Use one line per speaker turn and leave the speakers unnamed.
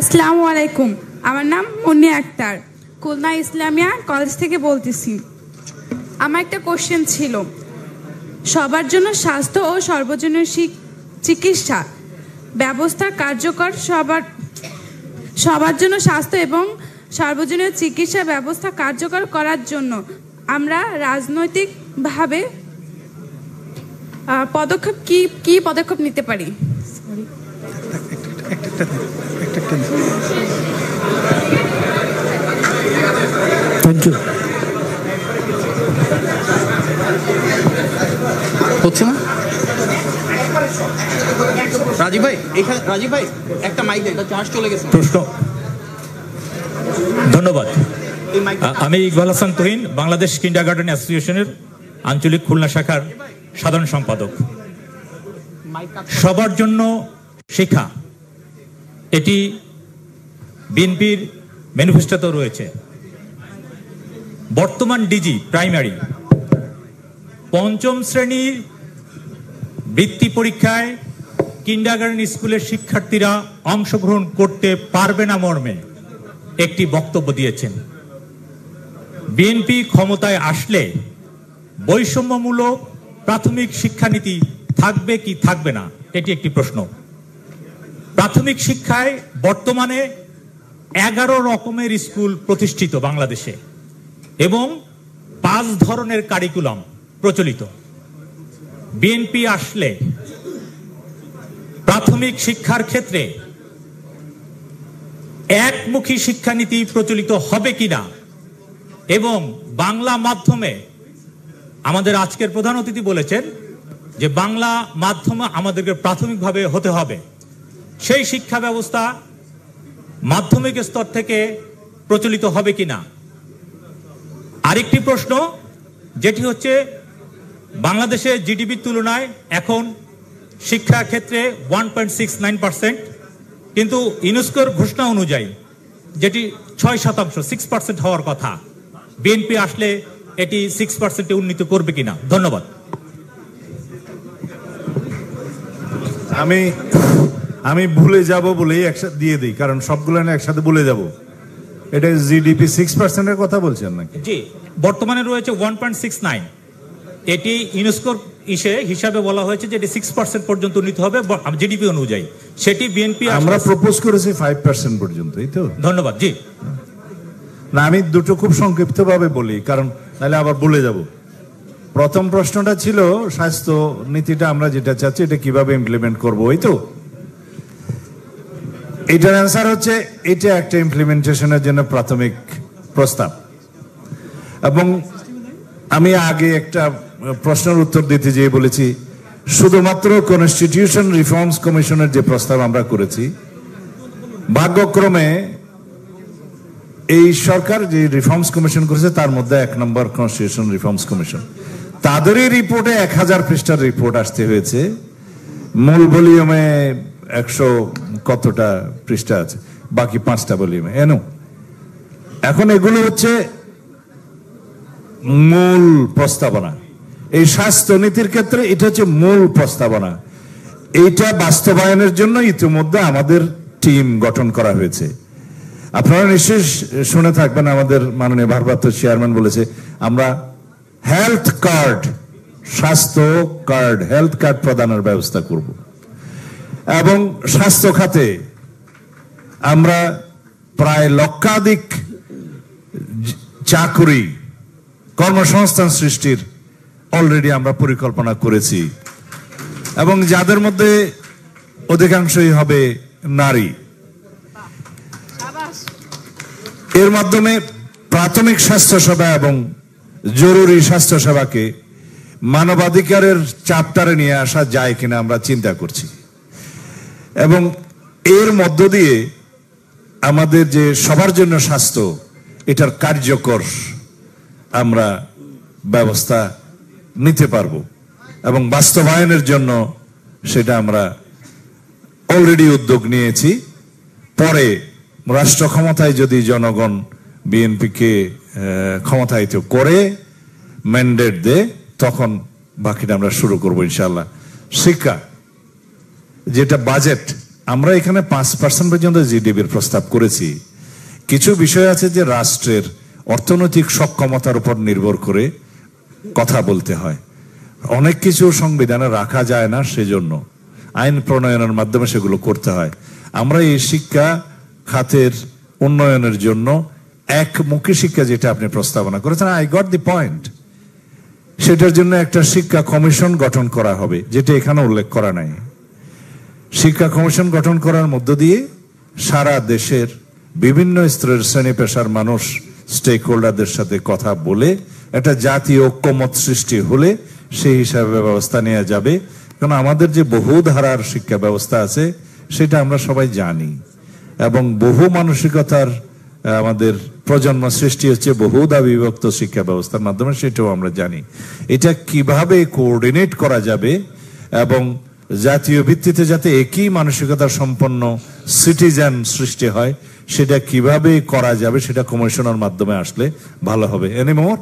আসসালামু আলাইকুম, আমার নাম মুন্নি আক্তার, খুলনা ইসলামিয়া কলেজ থেকে বলতেছি। আমার একটা কোশ্চেন ছিল, সবার জন্য স্বাস্থ্য ও সর্বজনীন চিকিৎসা ব্যবস্থা কার্যকর, সবার জন্য স্বাস্থ্য এবং সর্বজনীন চিকিৎসা ব্যবস্থা কার্যকর করার জন্য আমরা রাজনৈতিকভাবে পদক্ষেপ কি পদক্ষেপ নিতে পারি?
হচ্ছে না রাজীব ভাই, এখানে রাজীব ভাই একটা মাইক দেয়, এটা চার্জ চলে গেছে।
প্রশ্ন। ধন্যবাদ। আমি ইকবাল হাসান তুহিন, বাংলাদেশ কিন্ডারগার্টেন অ্যাসোসিয়েশনের আঞ্চলিক খুলনা শাখার সাধারণ সম্পাদক। সবার জন্য শিক্ষা, এটি বিএনপির ম্যানিফেস্টোতে রয়েছে। বর্তমান ডিজি প্রাইমারি পঞ্চম শ্রেণীর বৃত্তি পরীক্ষায় কিন্ডারগার্টেন স্কুলের শিক্ষার্থীরা অংশগ্রহণ করতে পারবে না মর্মে একটি বক্তব্য দিয়েছেন। বিএনপি ক্ষমতায় আসলে বৈষম্যমূলক প্রাথমিক শিক্ষানীতি থাকবে কি থাকবে না, এটি একটি প্রশ্ন। প্রাথমিক শিক্ষায় বর্তমানে 11 রকমের স্কুল প্রতিষ্ঠিত বাংলাদেশে এবং 5 ধরনের কারিকুলাম প্রচলিত। বিএনপি আসলে প্রাথমিক শিক্ষার ক্ষেত্রে একমুখী শিক্ষানীতি প্রচলিত হবে কিনা এবং বাংলা মাধ্যমে, আমাদের আজকের প্রধান অতিথি বলেছেন যে বাংলা মাধ্যমে আমাদেরকে প্রাথমিকভাবে হতে হবে, সেই শিক্ষা ব্যবস্থা মাধ্যমিক স্তর থেকে প্রচলিত হবে কিনা। আরেকটি প্রশ্ন যেটি হচ্ছে, বাংলাদেশে জিডিপির তুলনায় এখন শিক্ষা ক্ষেত্রে 1.69%, কিন্তু ইউনেস্কোর ঘোষণা অনুযায়ী যেটি 6%, 6% হওয়ার কথা। বিএনপি আসলে এটি 6%-এ উন্নীত করবে কিনা? ধন্যবাদ।
আমি ভুলে যাব বলেই একসাথে দিয়ে দিই, কারণ সবগুলো একসাথে ভুলে যাব। এটা জিডিপি 6%-এর কথা বলছেন নাকি?
জি, বর্তমানে রয়েছে 1.69। এটি ইউনেস্কোর হিসাবে বলা হয়েছে যে এটি 6% পর্যন্ত উন্নীত হবে জিডিপি অনুযায়ী। সেটি বিএনপি
আমরা প্রপোজ করেছি 5% পর্যন্ত, এই তো।
ধন্যবাদ। জি
না, আমি দুটো খুব সংক্ষিপ্তভাবে বলি, কারণ তাহলে আবার বলে যাব। প্রথম প্রশ্নটা ছিল স্বাস্থ্য নীতিটা আমরা যেটা চাচ্ছি এটা কিভাবে ইমপ্লিমেন্ট করব, এই তো। এটার অ্যান্সার হচ্ছে এটা একটা ইমপ্লিমেন্টেশনের জন্য প্রাথমিক প্রস্তাব। এবং আমি আগে একটা প্রশ্নের উত্তর দিতে যেয়ে বলেছি, শুধুমাত্র কনস্টিটিউশন রিফর্মস কমিশনের যে প্রস্তাব আমরা করেছি, ভাগ্যক্রমে এই সরকার যে রিফর্মস কমিশন করেছে তার মধ্যে 1 নম্বর কনস্টিটিউশন রিফর্মস কমিশন, তাদেরই রিপোর্টে 1000 পৃষ্ঠার রিপোর্ট আসতে হয়েছে। মূল ভলিউমে 100 কতটা পৃষ্ঠা আছে, বাকি 5টা ভলিউমে। এখন এগুলো হচ্ছে মূল প্রস্তাবনা। এই স্বাস্থ্য নীতির ক্ষেত্রে এটা হচ্ছে মূল প্রস্তাবনা। এইটা বাস্তবায়নের জন্য ইতিমধ্যে আমাদের টিম গঠন করা হয়েছে। আপনারা নিশ্চয়ই শুনে থাকবেন, আমাদের মাননীয় ভারপ্রাপ্ত চেয়ারম্যান বলেছে আমরা হেলথ কার্ড, স্বাস্থ্য কার্ড, হেলথ কার্ড প্রদানের ব্যবস্থা করব। এবং স্বাস্থ্য খাতে আমরা প্রায় লক্ষাধিক চাকরি, কর্মসংস্থান সৃষ্টির অলরেডি আমরা পরিকল্পনা করেছি, এবং যাদের মধ্যে অধিকাংশই হবে নারী। এর মাধ্যমে প্রাথমিক স্বাস্থ্যসেবা এবং জরুরি স্বাস্থ্যসেবাকে মানবাধিকারের চ্যাপ্টারে নিয়ে আসা যায় কিনা আমরা চিন্তা করছি। এবং এর মধ্য দিয়ে আমাদের যে সবার জন্য স্বাস্থ্য, এটার কার্যকর আমরা ব্যবস্থা নিতে পারবো এবং বাস্তবায়নের জন্য সেটা আমরা অলরেডি উদ্যোগ নিয়েছি। পরে রাষ্ট্র ক্ষমতায় যদি জনগণ বিএনপিকে ক্ষমতায়িত করে ম্যান্ডেট দেয়, তখন বাকিটা আমরা শুরু করবো ইনশাল্লাহ। শিক্ষা, যেটা বাজেট, আমরা এখানে 5% পর্যন্ত জিডিপির প্রস্তাব করেছি। কিছু বিষয় আছে যে রাষ্ট্রের অর্থনৈতিক সক্ষমতার উপর নির্ভর করে কথা বলতে হয়, অনেক কিছু সংবিধানে রাখা যায় না, সেজন্য আইন প্রণয়নের মাধ্যমে সেগুলো করতে হয়। আমরা এই শিক্ষা খাতের উন্নয়নের জন্য একমুখী শিক্ষা যেটা আপনি প্রস্তাবনা করেছেন, আই গট দি পয়েন্ট, সেটার জন্য একটা শিক্ষা কমিশন গঠন করা হবে, যেটা এখানে উল্লেখ করা নাই। শিক্ষা কমিশন গঠন করার মধ্য দিয়ে সারা দেশের বিভিন্ন স্তরের শ্রেণী পেশার মানুষ, স্টেক হোল্ডারদের সাথে কথা বলে একটা জাতীয় ঐক্যমত সৃষ্টি হলে সেই হিসাবে ব্যবস্থা নেওয়া যাবে। কারণ আমাদের যে বহু ধারার শিক্ষা ব্যবস্থা আছে সেটা আমরা সবাই জানি, এবং বহু মানসিকতার আমাদের প্রজন্ম সৃষ্টি হচ্ছে বহুধা বিভক্ত শিক্ষা ব্যবস্থার মাধ্যমে, সেটাও আমরা জানি। এটা কিভাবে কোঅর্ডিনেট করা যাবে এবং জাতীয় ভিত্তিতে যাতে একই মানসিকতা সম্পন্ন সিটিজেন সৃষ্টি হয়, সেটা কিভাবে করা যাবে সেটা কমিশনের মাধ্যমে আসলে ভালো হবে। এনিমোর